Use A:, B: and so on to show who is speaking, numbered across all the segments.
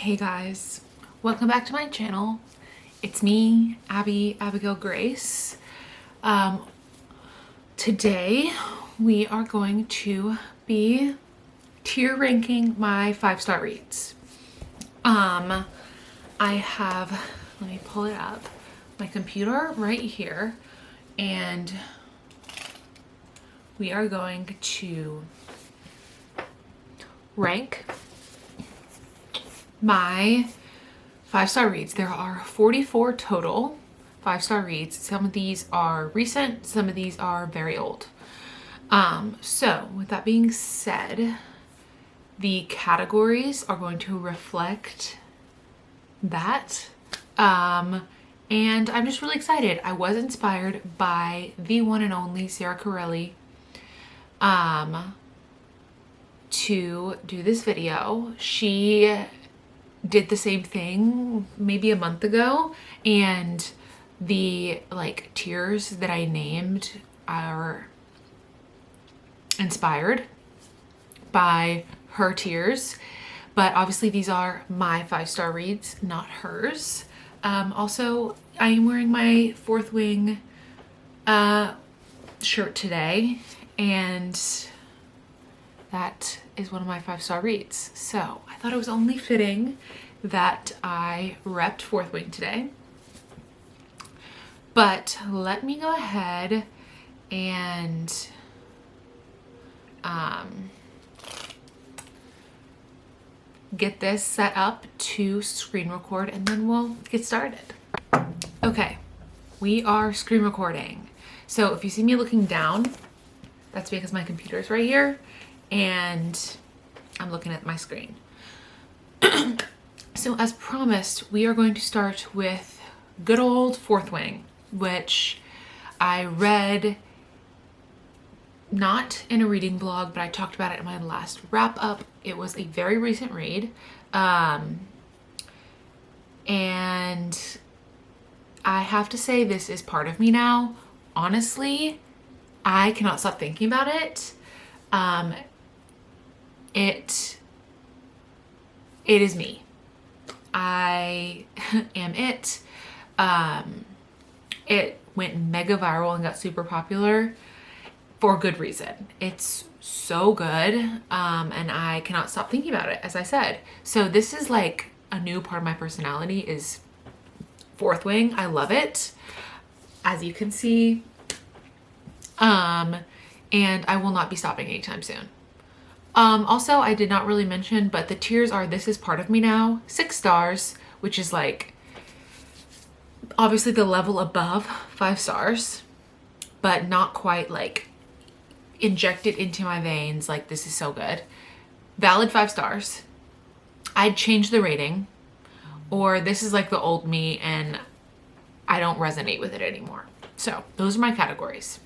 A: Hey guys, welcome back to my channel. It's me, Abigail Grace. Today we are going to be tier ranking my 5-star reads. I have, let me pull it up, my computer right here, and we are going to rank my 5-star reads. There are 44 total 5-star reads. Some of these are recent, some of these are very old. So with that being said, the categories are going to reflect that. And I'm just really excited. I was inspired by the one and only Sarah Corelli to do this video. She did the same thing maybe a month ago, and the tiers that I named are inspired by her tiers, but obviously these are my 5-star reads, not hers. Also, I am wearing my Fourth Wing shirt today, and that is one of my 5-star reads. So I thought it was only fitting that I repped Fourth Wing today. But let me go ahead and get this set up to screen record, and then we'll get started. Okay, we are screen recording. So if you see me looking down, that's because my computer's right here and I'm looking at my screen. So as promised, we are going to start with good old Fourth Wing, which I read not in a reading vlog, but I talked about it in my last wrap up. It was a very recent read. And I have to say, this is part of me now. Honestly, I cannot stop thinking about it. It is me. I am it. It went mega viral and got super popular for good reason. It's so good, and I cannot stop thinking about it, as I said. So this is like a new part of my personality, is Fourth Wing. I love it, as you can see. And I will not be stopping anytime soon. Also, I did not really mention, but the tiers are This Is Part of Me Now, 6 stars, which is like obviously the level above 5 stars, but not quite like injected into my veins like this is so good. Valid 5 stars. I'd change the rating, or this is like the old me and I don't resonate with it anymore. So those are my categories.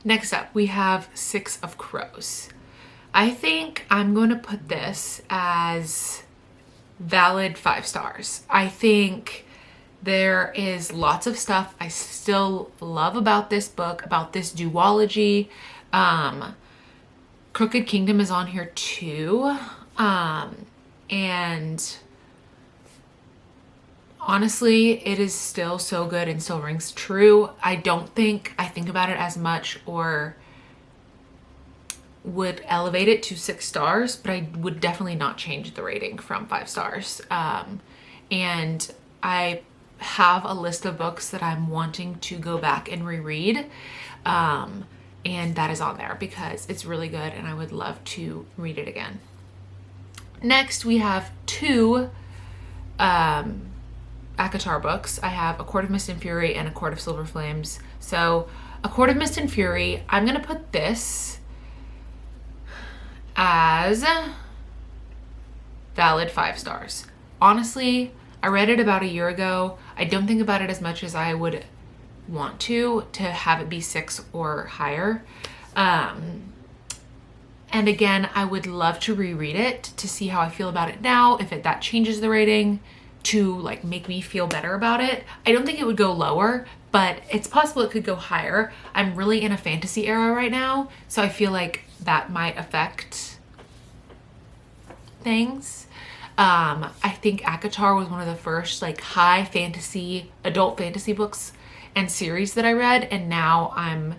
A: Next up, we have Six of Crows. I think I'm going to put this as valid 5 stars. I think there is lots of stuff I still love about this book, about this duology. Crooked Kingdom is on here too. And honestly, it is still so good and still rings true. I don't think I think about it as much or would elevate it to 6 stars, but I would definitely not change the rating from 5 stars. And I have a list of books that I'm wanting to go back and reread. And that is on there because it's really good and I would love to read it again. Next, we have 2 ACOTAR books. I have A Court of Mist and Fury and A Court of Silver Flames. So A Court of Mist and Fury, I'm going to put this as valid 5 stars. Honestly, I read it about a year ago. I don't think about it as much as I would want to have it be 6 or higher. And again, I would love to reread it to see how I feel about it now, if that changes the rating to like make me feel better about it. I don't think it would go lower, but it's possible it could go higher. I'm really in a fantasy era right now, so I feel like that might affect things. I think ACOTAR was one of the first like high fantasy, adult fantasy books and series that I read, and now I'm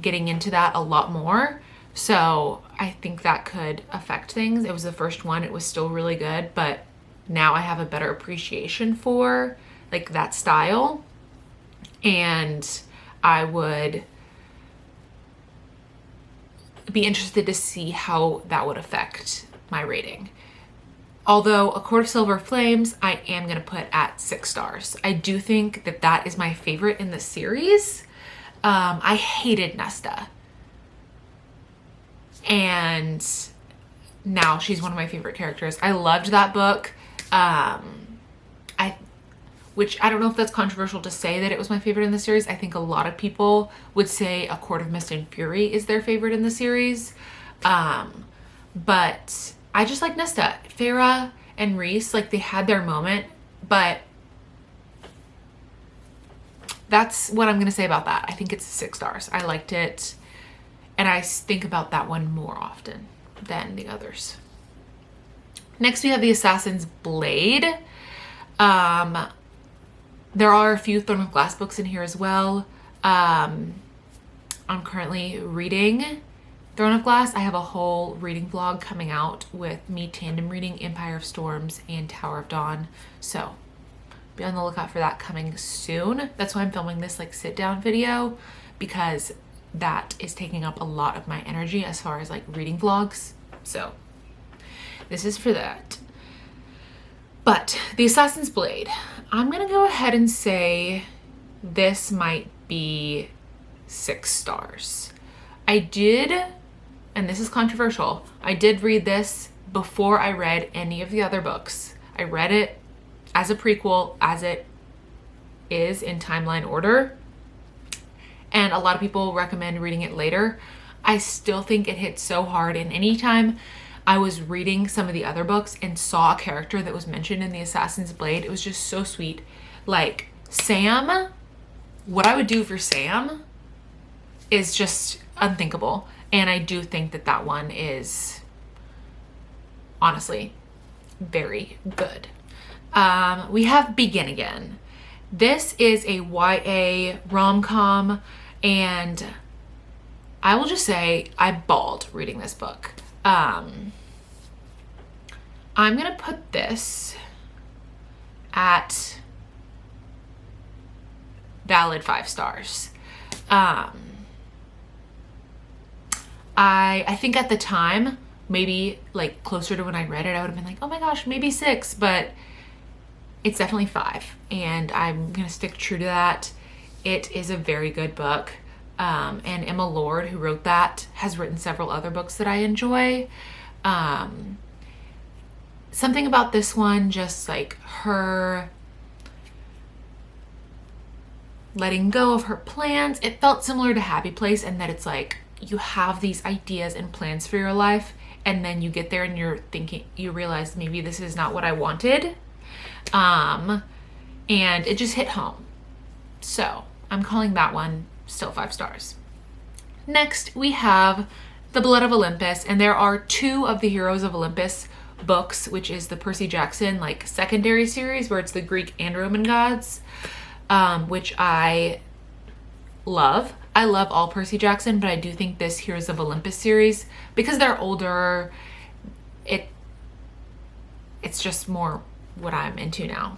A: getting into that a lot more. So I think that could affect things. It was the first one, it was still really good, but now I have a better appreciation for like that style, and I would be interested to see how that would affect my rating. Although A Court of Silver Flames, I am going to put at 6 stars. I do think that that is my favorite in the series. I hated Nesta. And now she's one of my favorite characters. I loved that book. Which I don't know if that's controversial to say that it was my favorite in the series. I think a lot of people would say A Court of Mist and Fury is their favorite in the series. But I just like Nesta. Farah and Reese, like they had their moment, but that's what I'm going to say about that. I think it's 6 stars. I liked it, and I think about that one more often than the others. Next, we have The Assassin's Blade. There are a few Throne of Glass books in here as well. I'm currently reading Throne of Glass. I have a whole reading vlog coming out with me tandem reading Empire of Storms and Tower of Dawn. So be on the lookout for that coming soon. That's why I'm filming this like sit down video, because that is taking up a lot of my energy as far as like reading vlogs. So this is for that. But The Assassin's Blade, I'm gonna go ahead and say this might be 6 stars. I did, and this is controversial, I did read this before I read any of the other books. I read it as a prequel, as it is in timeline order. And a lot of people recommend reading it later. I still think it hits so hard, and anytime I was reading some of the other books and saw a character that was mentioned in The Assassin's Blade, it was just so sweet. Like Sam, what I would do for Sam is just unthinkable. And I do think that that one is honestly very good. We have Begin Again. This is a YA rom-com, and I will just say I bawled reading this book. I'm gonna put this at valid 5 stars. I think at the time, maybe like closer to when I read it, I would have been like, oh my gosh, maybe 6, but it's definitely 5, and I'm gonna stick true to that. It is a very good book. And Emma Lord, who wrote that, has written several other books that I enjoy. Something about this one, just like her letting go of her plans, it felt similar to Happy Place in that it's like you have these ideas and plans for your life, and then you get there and you're thinking, you realize maybe this is not what I wanted. And it just hit home. So I'm calling that one still 5 stars. Next, we have The Blood of Olympus, and there are 2 of the Heroes of Olympus books, which is the Percy Jackson like secondary series where it's the Greek and Roman gods, which I love. I love all Percy Jackson, but I do think this Heroes of Olympus series, because they're older, it's just more what I'm into now.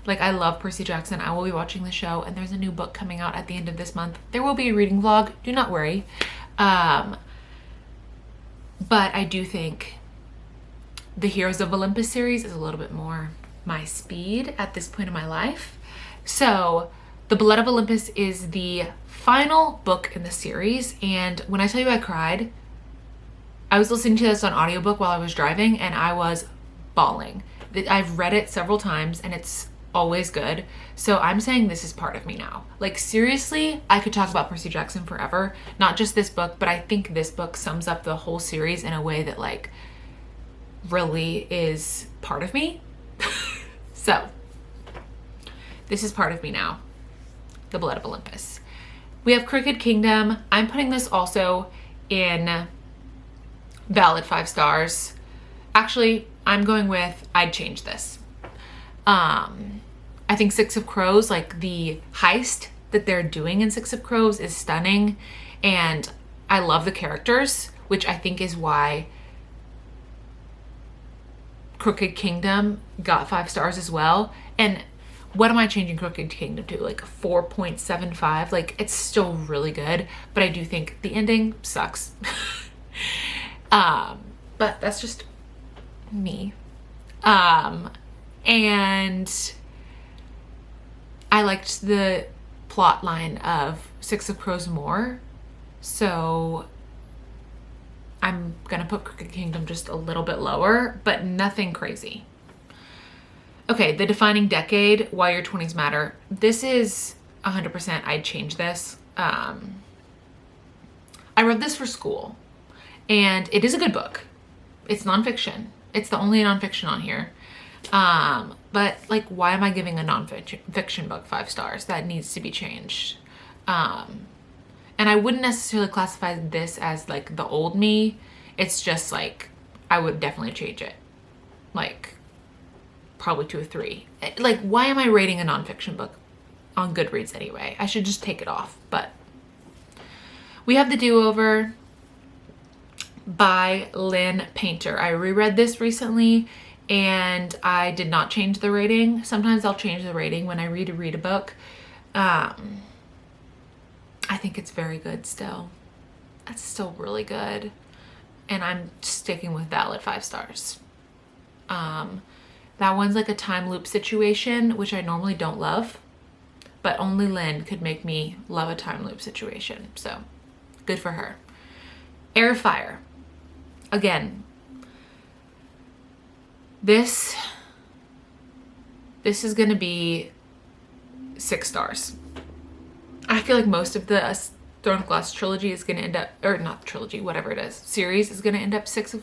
A: Like I love Percy Jackson. I will be watching the show, and there's a new book coming out at the end of this month. There will be a reading vlog, do not worry. But I do think the Heroes of Olympus series is a little bit more my speed at this point in my life. So The Blood of Olympus is the final book in the series, and when I tell you I cried, I was listening to this on audiobook while I was driving, and I was bawling. I've read it several times, and it's always good. So I'm saying this is part of me now. Like seriously, I could talk about Percy Jackson forever, not just this book, but I think this book sums up the whole series in a way that like really is part of me. So this is part of me now. The Blood of Olympus. We have Crooked Kingdom. I'm putting this also in valid 5 stars. Actually, I'm going with I'd change this. I think Six of Crows, like the heist that they're doing in Six of Crows is stunning, and I love the characters, which I think is why Crooked Kingdom got 5 stars as well. And what am I changing Crooked Kingdom to? Like 4.75? Like, it's still really good, but I do think the ending sucks. But that's just me. And I liked the plot line of Six of Crows more, so I'm gonna put Crooked Kingdom just a little bit lower, but nothing crazy. Okay, The Defining Decade, Why Your 20s Matter. This is 100%, I'd change this. I read this for school, and it is a good book. It's nonfiction. It's the only nonfiction on here. But like, why am I giving a nonfiction book 5 stars? That needs to be changed. And I wouldn't necessarily classify this as like the old me. It's just like, I would definitely change it. Like, probably to a 3. Like, why am I rating a nonfiction book on Goodreads anyway? I should just take it off. But we have The Do-Over by Lynn Painter. I reread this recently, and I did not change the rating. Sometimes I'll change the rating when I read a book. I think it's very good still. It's still really good. And I'm sticking with valid 5 stars. That one's like a time loop situation, which I normally don't love, but only Lynn could make me love a time loop situation. So good for her. Air Fire. Again, this is gonna be 6 stars. I feel like most of the Throne of Glass trilogy is gonna end up, or not trilogy, whatever it is, series is gonna end up 6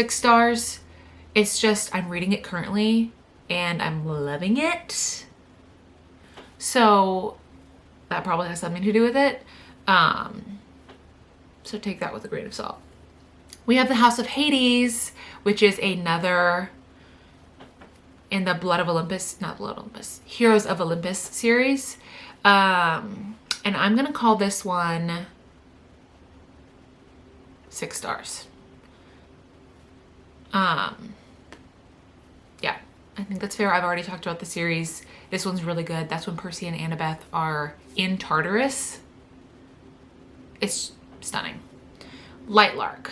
A: stars. It's just, I'm reading it currently and I'm loving it. So that probably has something to do with it. So take that with a grain of salt. We have The House of Hades, which is another in the Blood of Olympus, not Blood of Olympus, Heroes of Olympus series. And I'm gonna call this one 6 stars. Yeah, I think that's fair. I've already talked about the series. This one's really good. That's when Percy and Annabeth are in Tartarus. It's stunning. Lightlark.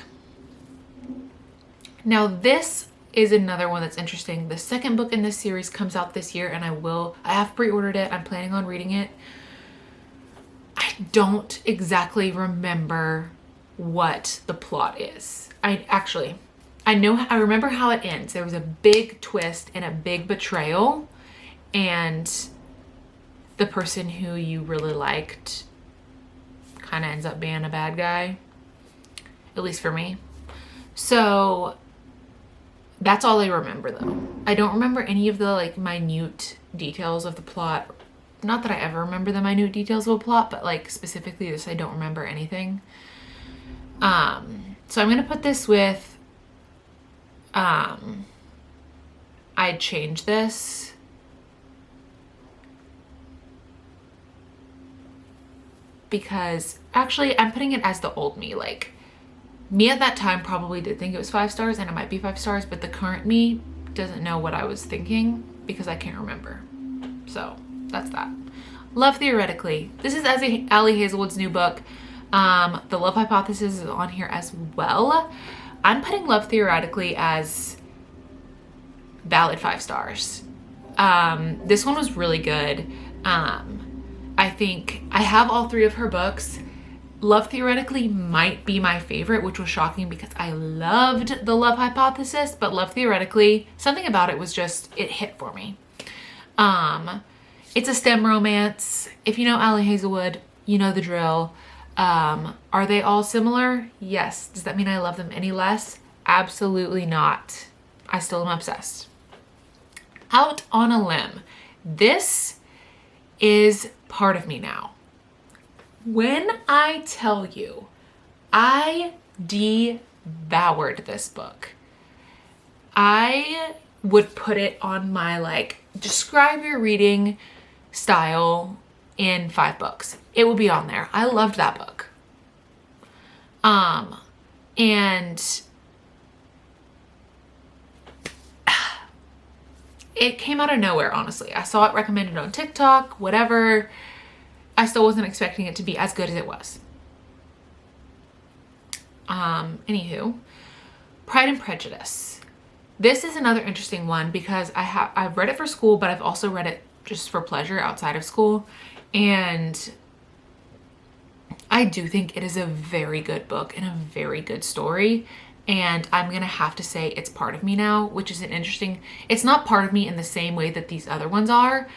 A: Now this is another one that's interesting. The second book in this series comes out this year, and I have pre-ordered it. I'm planning on reading it. I don't exactly remember what the plot is. I remember how it ends. There was a big twist and a big betrayal, and the person who you really liked kind of ends up being a bad guy, at least for me. So that's all I remember, though. I don't remember any of the like minute details of the plot. Not that I ever remember the minute details of a plot, but like specifically this, I don't remember anything. So I'm gonna put this with I'd change this because actually I'm putting it as the old me. Like, me at that time probably did think it was 5 stars, and it might be 5 stars, but the current me doesn't know what I was thinking because I can't remember. So that's that. Love Theoretically. This is Ali Hazelwood's new book. The Love Hypothesis is on here as well. I'm putting Love Theoretically as valid 5 stars. This one was really good. I think I have all 3 of her books. Love Theoretically might be my favorite, which was shocking because I loved The Love Hypothesis, but Love Theoretically, something about it was just, it hit for me. It's a STEM romance. If you know Ali Hazelwood, you know the drill. Are they all similar? Yes. Does that mean I love them any less? Absolutely not. I still am obsessed. Out on a Limb. This is part of me now. When I tell you, I devoured this book. I would put it on my like, describe your reading style in 5 books. It will be on there. I loved that book. And it came out of nowhere, honestly. I saw it recommended on TikTok, whatever. I still wasn't expecting it to be as good as it was. Anywho, Pride and Prejudice. This is another interesting one because I've read it for school, but I've also read it just for pleasure outside of school. And I do think it is a very good book and a very good story. And I'm going to have to say it's part of me now, which is an interesting, it's not part of me in the same way that these other ones are,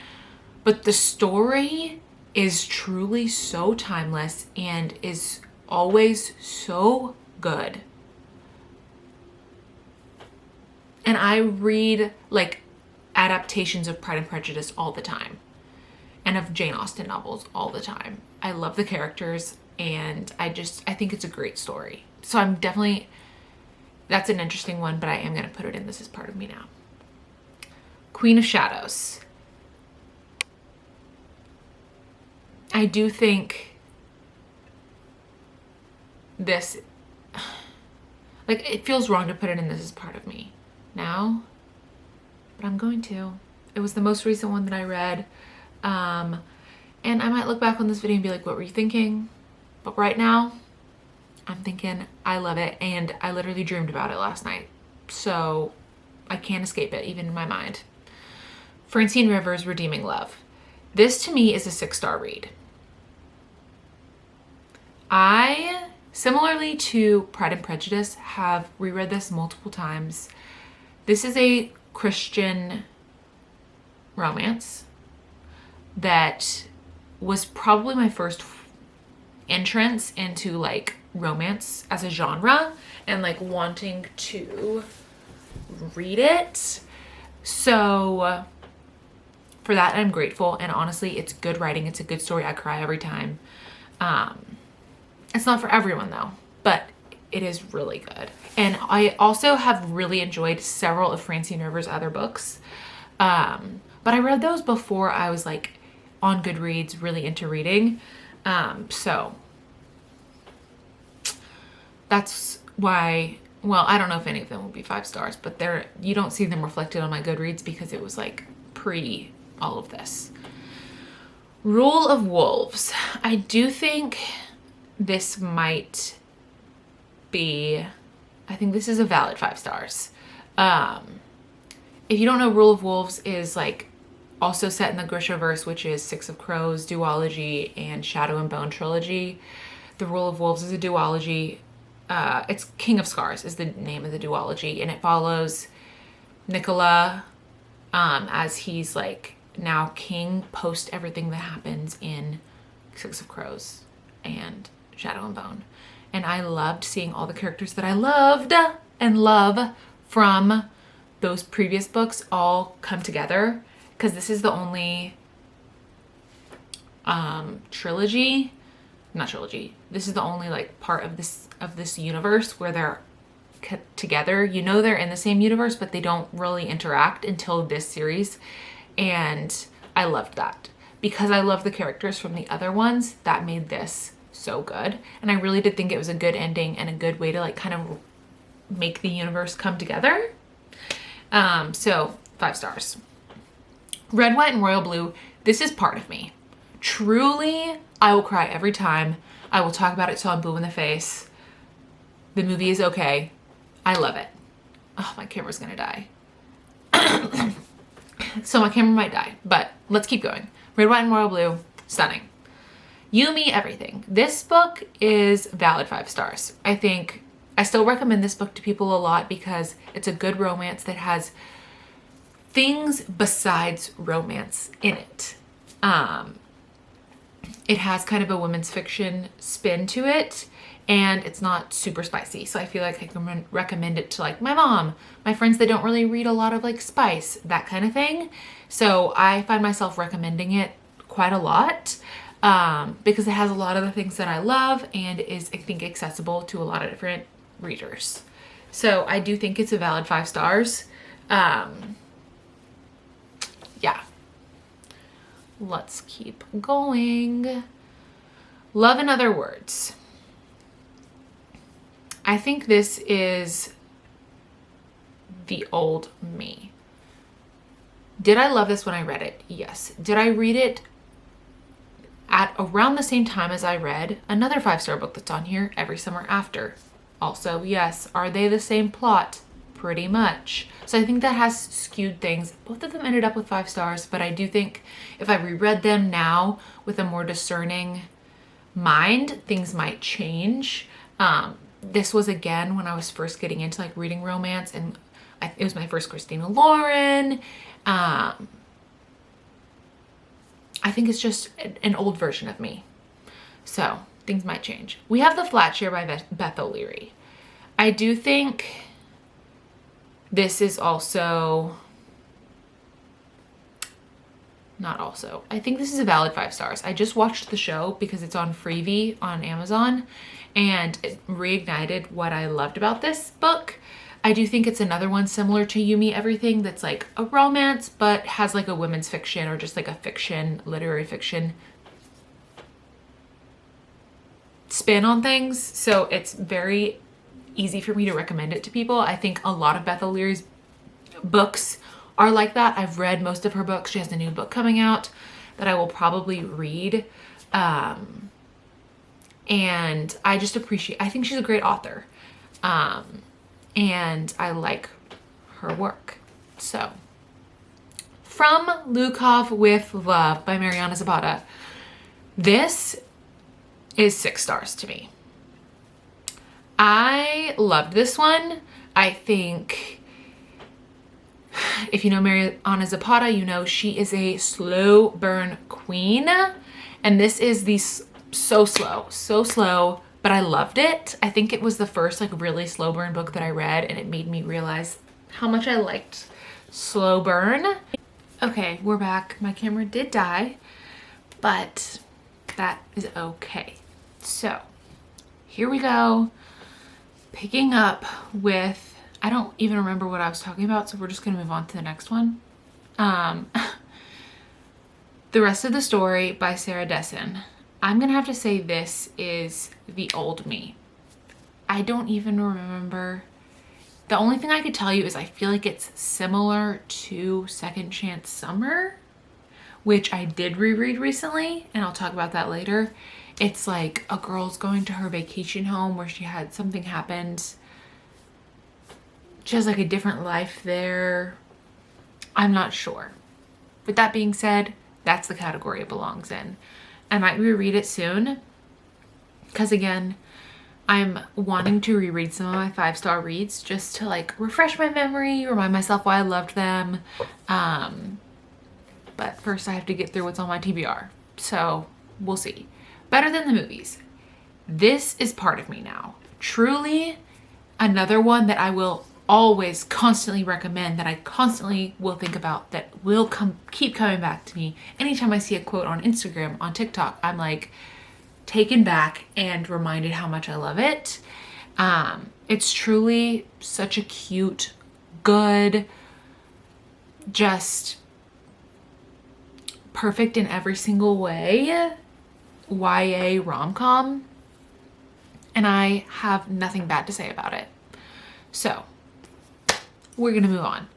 A: but the story is truly so timeless and is always so good. And I read like adaptations of Pride and Prejudice all the time and of Jane Austen novels all the time. I love the characters and I think it's a great story. So I'm definitely, that's an interesting one, but I am going to put it in This Is Part of Me now. Queen of Shadows. I do think this, like, it feels wrong to put it in This Is Part of Me now, but I'm going to. It was the most recent one that I read. And I might look back on this video and be like, what were you thinking? But right now, I'm thinking I love it, and I literally dreamed about it last night. So I can't escape it, even in my mind. Francine Rivers' Redeeming Love. This to me is a 6-star read. I, similarly to Pride and Prejudice, have reread this multiple times. This is a Christian romance that was probably my first entrance into like romance as a genre and like wanting to read it. So for that, I'm grateful. And honestly, it's good writing. It's a good story. I cry every time. It's not for everyone though, but it is really good. And I also have really enjoyed several of Francine Rivers' other books. But I read those before I was like on Goodreads, really into reading. So that's why, well, I don't know if any of them will be 5 stars, but you don't see them reflected on my Goodreads because it was like pre all of this. Rule of Wolves. I do think this might be, I think this is a valid 5 stars. If you don't know, Rule of Wolves is like also set in the Grishaverse, which is Six of Crows, duology, and Shadow and Bone trilogy. The Rule of Wolves is a duology. It's King of Scars is the name of the duology, and it follows Nicola as he's like now king post everything that happens in Six of Crows and Shadow and Bone. And I loved seeing all the characters that I loved and love from those previous books all come together, because this is the only this is the only like part of this universe where they're together. You know, they're in the same universe, but they don't really interact until this series. And I loved that because I love the characters from the other ones. That made this so good. And I really did think it was a good ending and a good way to like kind of make the universe come together. So 5 stars. Red, White, and Royal Blue. This is part of me. Truly, I will cry every time. I will talk about it till I'm blue in the face. The movie is okay. I love it. Oh, my camera's gonna die. So my camera might die, but let's keep going. Red, White, and Royal Blue. Stunning. You, Me, Everything. This book is valid 5 stars. I think I still recommend this book to people a lot because it's a good romance that has things besides romance in it. It has kind of a women's fiction spin to it, and it's not super spicy. So I feel like I can recommend it to like my mom, my friends that don't really read a lot of like spice, that kind of thing. So I find myself recommending it quite a lot because it has a lot of the things that I love and is, I think, accessible to a lot of different readers. So I do think it's a valid 5 stars. Yeah. Let's keep going. Love in Other Words. I think this is the old me. Did I love this when I read it? Yes. Did I read it at around the same time as I read another 5-star book that's on here, Every Summer After? Also, yes. Are they the same plot? Pretty much. So I think that has skewed things. Both of them ended up with 5 stars, but I do think if I reread them now with a more discerning mind, things might change. This was, again, when I was first getting into like reading romance, and it was my first Christina Lauren. I think it's just an old version of me. So things might change. We have The Flat Share by Beth O'Leary. I do think this is also, not also, I think this is a valid 5 stars. I just watched the show because it's on Freevee on Amazon, and it reignited what I loved about this book. I do think it's another one similar to You Me Everything that's like a romance, but has like a women's fiction or just like a fiction, literary fiction spin on things. So it's very easy for me to recommend it to people. I think a lot of Beth O'Leary's books are like that. I've read most of her books. She has a new book coming out that I will probably read. And I just appreciate, I think she's a great author. And I like her work. So, From Lukov with Love by Mariana Zapata. This is 6 stars to me. I loved this one. I think if you know Mariana Zapata, you know she is a slow burn queen. And this is the so slow, but I loved it. I think it was the first like really slow burn book that I read, and it made me realize how much I liked slow burn. Okay, we're back. My camera did die, but that is okay. So here we go. Picking up with, I don't even remember what I was talking about, so we're just gonna move on to the next one. The Rest of the Story by Sarah Dessen. I'm gonna have to say this is the old me. I don't even remember. The only thing I could tell you is I feel like it's similar to Second Chance Summer, which I did reread recently, and I'll talk about that later. It's like a girl's going to her vacation home where she had something happened. She has like a different life there. I'm not sure. With that being said, that's the category it belongs in. I might reread it soon because, again, I'm wanting to reread some of my 5-star reads just to like refresh my memory, remind myself why I loved them. But first I have to get through what's on my TBR. So we'll see. Better Than the Movies. This is part of me now. Truly another one that I will always constantly recommend, that I constantly will think about, that will keep coming back to me. Anytime I see a quote on Instagram, on TikTok, I'm like taken back and reminded how much I love it. It's truly such a cute, good, just perfect in every single way YA rom-com, and I have nothing bad to say about it. So we're gonna move on.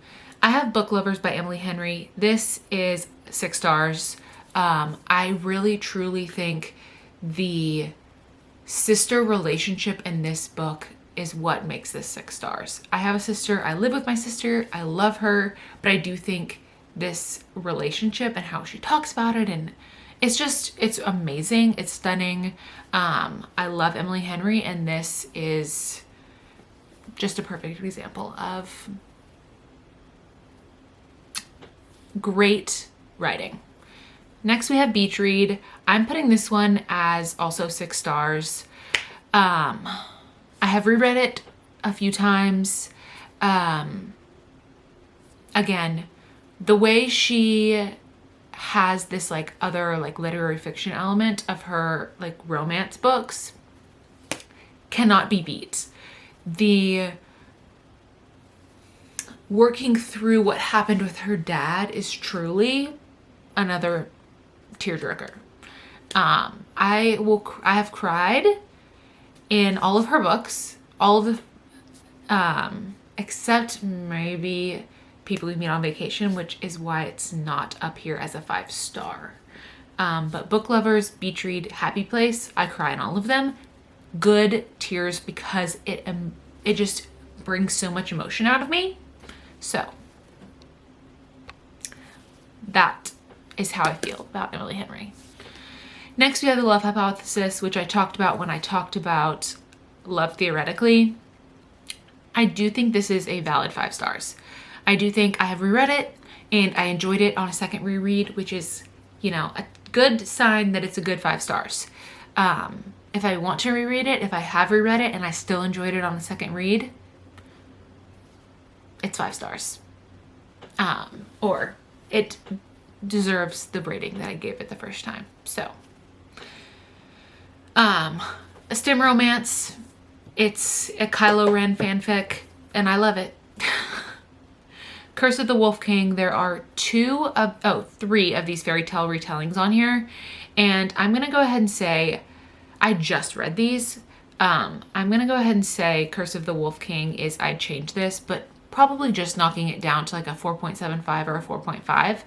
A: I have Book Lovers by Emily Henry. This is 6 stars. I really truly think the sister relationship in this book is what makes this 6 stars. I have a sister, I live with my sister, I love her, but I do think this relationship and how she talks about it, and it's amazing, it's stunning. I love Emily Henry, and this is just a perfect example of great writing. Next we have Beach Read. I'm putting this one as also 6 stars. I have reread it a few times. Again, the way she has this like other like literary fiction element of her like romance books cannot be beat. The working through what happened with her dad is truly another tearjerker. I have cried in all of her books, all of the, except maybe People We Meet on Vacation, which is why it's not up here as a 5-star. But Book Lovers, Beach Read, Happy Place, I cry in all of them. Good tears because it just brings so much emotion out of me. So that is how I feel about Emily Henry. Next, we have The Love Hypothesis, which I talked about when I talked about Love Theoretically. I do think this is a valid 5 stars. I do think I have reread it and I enjoyed it on a second reread, which is, you know, a good sign that it's a good 5 stars. If I want to reread it, if I have reread it and I still enjoyed it on the second read, it's 5 stars. Or it deserves the rating that I gave it the first time. So, a STEM romance. It's a Kylo Ren fanfic, and I love it. Curse of the Wolf King. There are 3 of these fairy tale retellings on here, and I'm gonna go ahead and say I just read these. I'm gonna go ahead and say Curse of the Wolf King is I'd change this, but probably just knocking it down to like a 4.75 or a 4.5.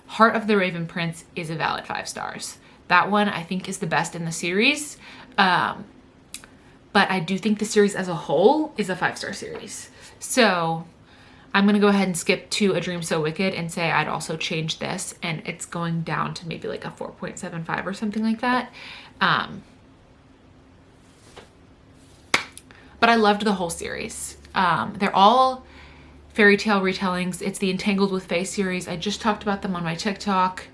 A: Heart of the Raven Prince is a valid 5 stars. That one I think is the best in the series. But I do think the series as a whole is a 5-star series. So I'm gonna go ahead and skip to A Dream So Wicked and say I'd also change this, and it's going down to maybe like a 4.75 or something like that. But I loved the whole series. They're all fairy tale retellings. It's the Entangled with Fae series. I just talked about them on my TikTok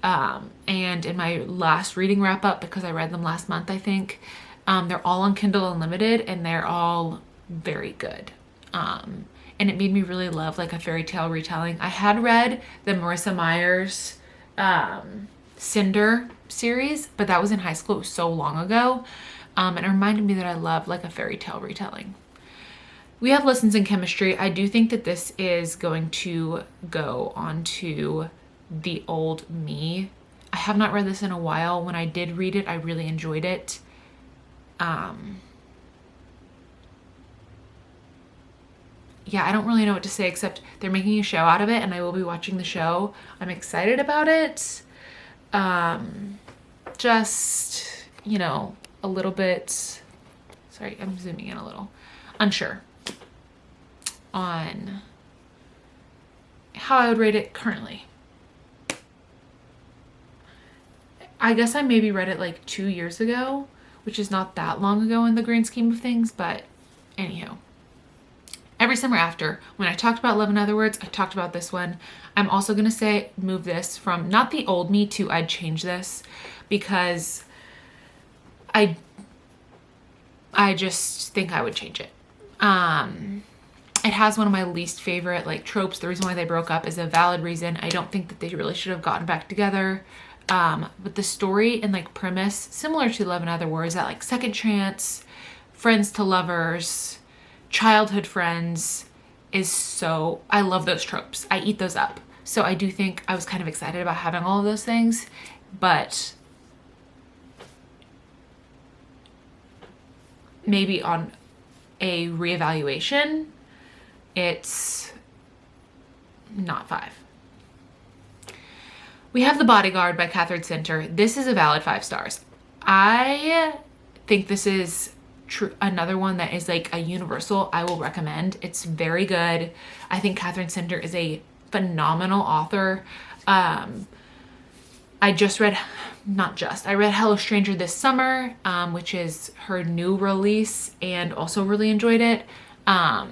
A: and in my last reading wrap up because I read them last month, I think. They're all on Kindle Unlimited and they're all very good. And it made me really love like a fairy tale retelling. I had read the Marissa Meyer's Cinder series, but that was in high school. It was so long ago. And it reminded me that I love like a fairy tale retelling. We have Lessons in Chemistry. I do think that this is going to go onto the old me. I have not read this in a while. When I did read it, I really enjoyed it. Yeah, I don't really know what to say except they're making a show out of it and I will be watching the show. I'm excited about it. Just, you know, a little bit, sorry, I'm zooming in a little, unsure on how I would rate it currently. I guess I maybe read it like 2 years ago, which is not that long ago in the grand scheme of things, but anywho. Every Summer After, when I talked about Love in Other Words, I talked about this one. I'm also going to say move this from not the old me to I'd change this because I just think I would change it. It has one of my least favorite like tropes. The reason why they broke up is a valid reason. I don't think that they really should have gotten back together. But the story and like premise, similar to Love in Other Words, that like second chance, friends to lovers, childhood friends is so, I love those tropes. I eat those up. So I do think I was kind of excited about having all of those things, but maybe on a reevaluation, it's not 5. We have The Bodyguard by Catherine Center. This is a valid 5 stars. I think this is another one that is like a universal I will recommend. It's very good. I think Catherine Center is a phenomenal author. I read Hello Stranger this summer, which is her new release, and also really enjoyed it. I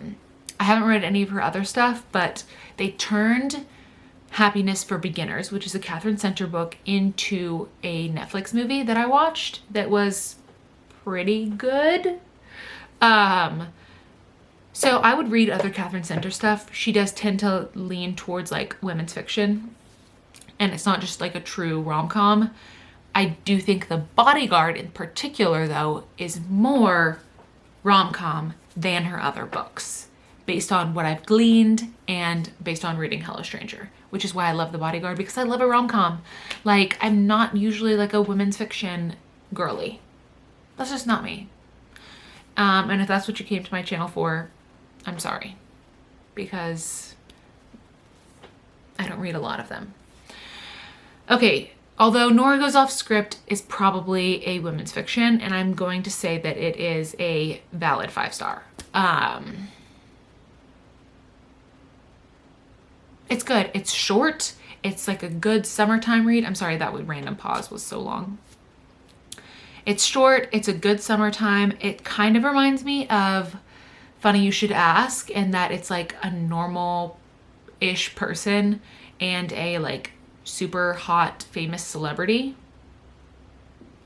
A: haven't read any of her other stuff, but they turned Happiness for Beginners, which is a Catherine Center book, into a Netflix movie that I watched that was pretty good. So I would read other Catherine Center stuff. She does tend to lean towards like women's fiction, and it's not just like a true rom-com. I do think The Bodyguard in particular though is more rom-com than her other books. based on what I've gleaned and based on reading Hello Stranger, which is why I love The Bodyguard, because I love a rom-com. Like, I'm not usually like a women's fiction girly. That's just not me. And if that's what you came to my channel for, I'm sorry, because I don't read a lot of them. Okay, although Nora Goes Off Script is probably a women's fiction, and I'm going to say that it is a valid 5-star. It's good. It's short. It's like a good summertime read. I'm sorry, that random pause was so long. It's short. It's a good summertime. It kind of reminds me of Funny You Should Ask, in that it's like a normal-ish person and a like super hot famous celebrity.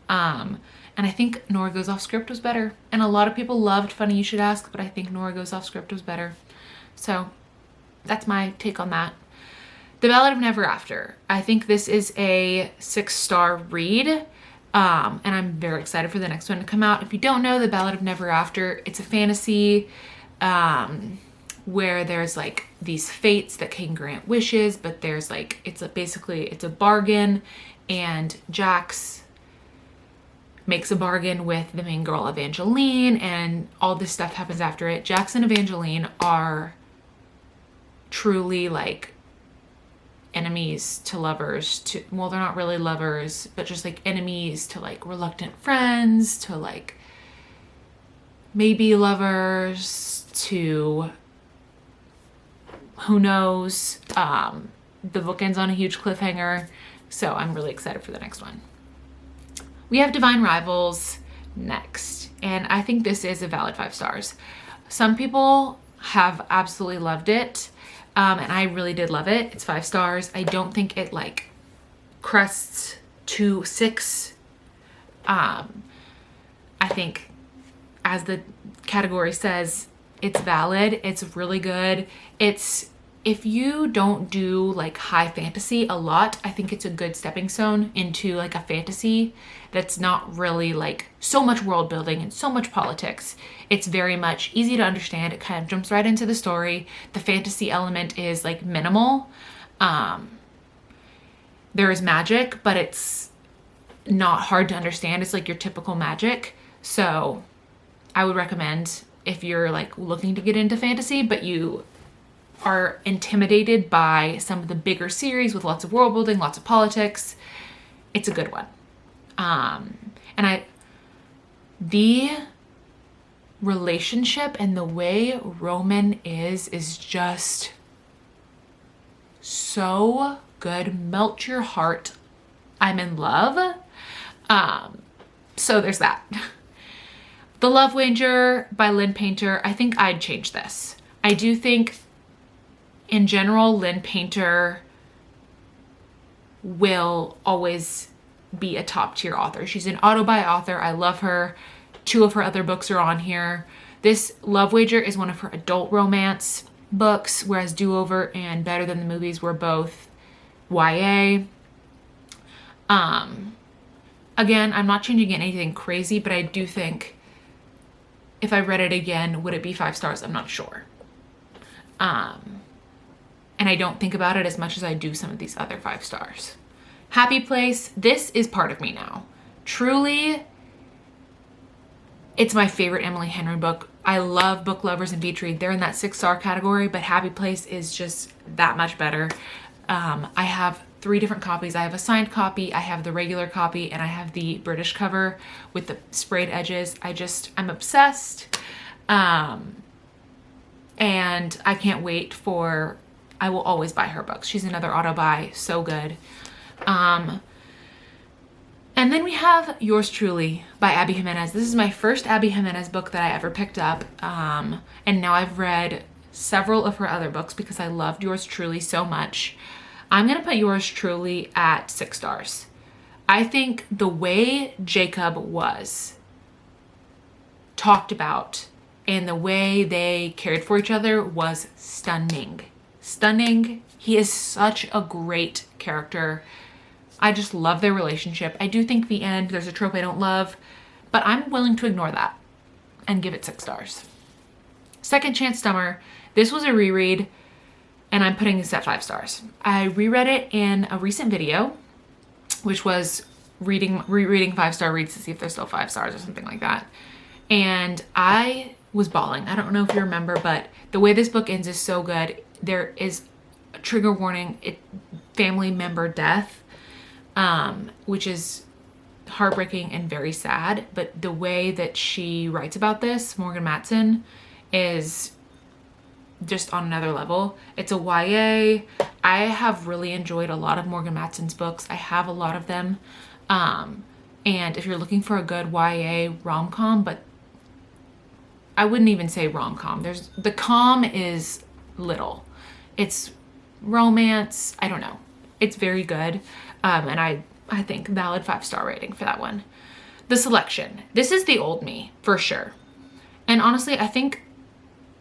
A: And I think Nora Goes Off Script was better. And a lot of people loved Funny You Should Ask, but I think Nora Goes Off Script was better. So that's my take on that. The Ballad of Never After. I think this is a 6-star read. And I'm very excited for the next one to come out. If you don't know The Ballad of Never After, it's a fantasy where there's like these fates that can grant wishes, but there's like, it's a bargain, and Jax makes a bargain with the main girl Evangeline, and all this stuff happens after it. Jax and Evangeline are truly like enemies to lovers, to, well, they're not really lovers, but just like enemies to like reluctant friends, to like maybe lovers, to who knows. The book ends on a huge cliffhanger, so I'm really excited for the next one. We have Divine Rivals next, and I think this is a valid 5 stars. Some people have absolutely loved it, and I really did love it. It's 5 stars. I don't think it like crests to 6. I think, as the category says, it's valid. It's really good. It's, if you don't do like high fantasy a lot, I think it's a good stepping stone into like a fantasy that's not really like so much world building and so much politics. It's very much easy to understand. It kind of jumps right into the story. The fantasy element is like minimal. There is magic, but it's not hard to understand. It's like your typical magic. So I would recommend, if you're like looking to get into fantasy, but you are intimidated by some of the bigger series with lots of world building, lots of politics, it's a good one. The relationship and the way Roman is just so good. Melt your heart. I'm in love. So there's that. The Love Wager by Lynn Painter. I think I'd change this. I do think in general, Lynn Painter will always be a top tier author. She's an auto-buy author. I love her. 2 of her other books are on here. This Love Wager is one of her adult romance books, whereas Do Over and Better Than the Movies were both YA. Again, I'm not changing anything crazy, but I do think if I read it again, would it be 5 stars? I'm not sure. And I don't think about it as much as I do some of these other 5 stars. Happy Place, this is part of me now. Truly, it's my favorite Emily Henry book. I love Book Lovers and Beach Read. They're in that 6-star category, but Happy Place is just that much better. I have 3 different copies. I have a signed copy, I have the regular copy, and I have the British cover with the sprayed edges. I'm obsessed. And I can't wait for, I will always buy her books. She's another auto buy, so good. And then we have Yours Truly by Abby Jimenez. This is my first Abby Jimenez book that I ever picked up. And now I've read several of her other books because I loved Yours Truly so much. I'm going to put Yours Truly at 6 stars. I think the way Jacob was talked about and the way they cared for each other was stunning. Stunning. He is such a great character. I just love their relationship. I do think the end, there's a trope I don't love, but I'm willing to ignore that and give it 6 stars. Second Chance Summer. This was a reread, and I'm putting this at 5 stars. I reread it in a recent video, which was rereading 5-star reads to see if they're still 5 stars or something like that. And I was bawling. I don't know if you remember, but the way this book ends is so good. There is a trigger warning, family member death, which is heartbreaking and very sad. But the way that she writes about this, Morgan Matson, is just on another level. It's a YA. I have really enjoyed a lot of Morgan Matson's books. I have a lot of them. And if you're looking for a good YA rom-com, but I wouldn't even say rom-com. The com is little. It's romance. I don't know. It's very good. And I think valid 5-star rating for that one. The Selection. This is the old me for sure. And honestly, I think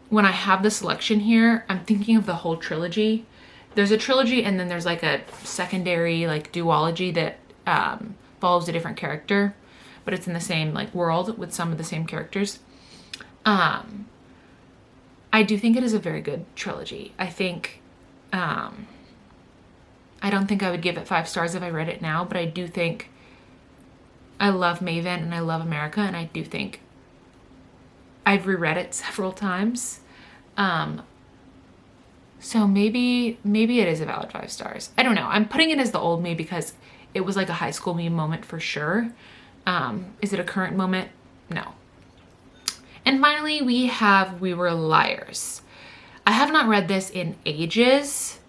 A: when I have The Selection here, I'm thinking of the whole trilogy. There's a trilogy and then there's like a secondary like duology that follows a different character, but it's in the same like world with some of the same characters. I do think it is a very good trilogy. I think, I don't think I would give it 5 stars if I read it now, but I do think I love Maven and I love America, and I do think I've reread it several times. So maybe it is a valid 5 stars. I don't know. I'm putting it as the old me because it was like a high school me moment for sure. Is it a current moment? No. And finally, we have We Were Liars. I have not read this in ages.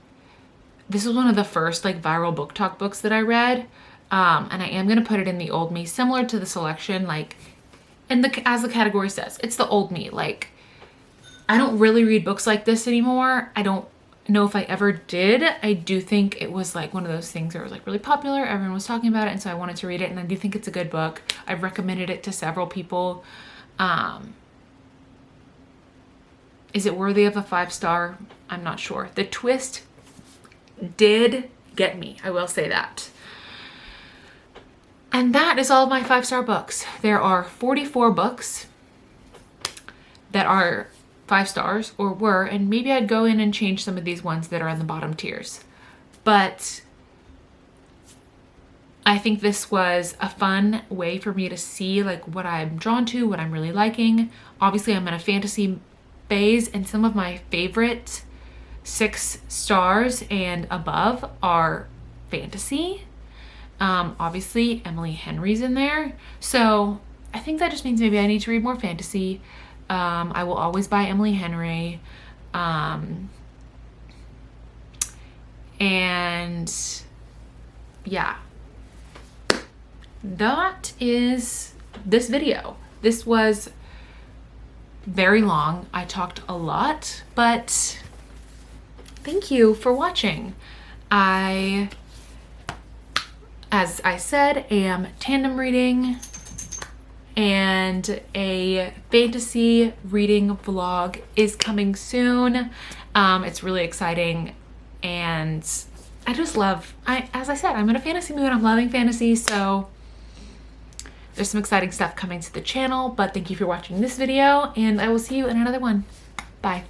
A: This was one of the first like viral book talk books that I read. And I am going to put it in the old me, similar to The Selection, like, and as the category says, it's the old me. Like, I don't really read books like this anymore. I don't know if I ever did. I do think it was like one of those things that was like really popular. Everyone was talking about it, and so I wanted to read it, and I do think it's a good book. I've recommended it to several people. Is it worthy of a 5-star? I'm not sure. The twist did get me. I will say that. And that is all of my 5-star books. There are 44 books that are 5 stars or were, and maybe I'd go in and change some of these ones that are in the bottom tiers. But I think this was a fun way for me to see like what I'm drawn to, what I'm really liking. Obviously, I'm in a fantasy phase, and some of my favorite 6 stars and above are fantasy. Obviously Emily Henry's in there. So I think that just means maybe I need to read more fantasy. I will always buy Emily Henry. And yeah, that is this video. This was very long. I talked a lot, but thank you for watching. I, as I said, am tandem reading, and a fantasy reading vlog is coming soon. It's really exciting, and I just love, as I said, I'm in a fantasy mood. I'm loving fantasy, so there's some exciting stuff coming to the channel. But thank you for watching this video, and I will see you in another one. Bye.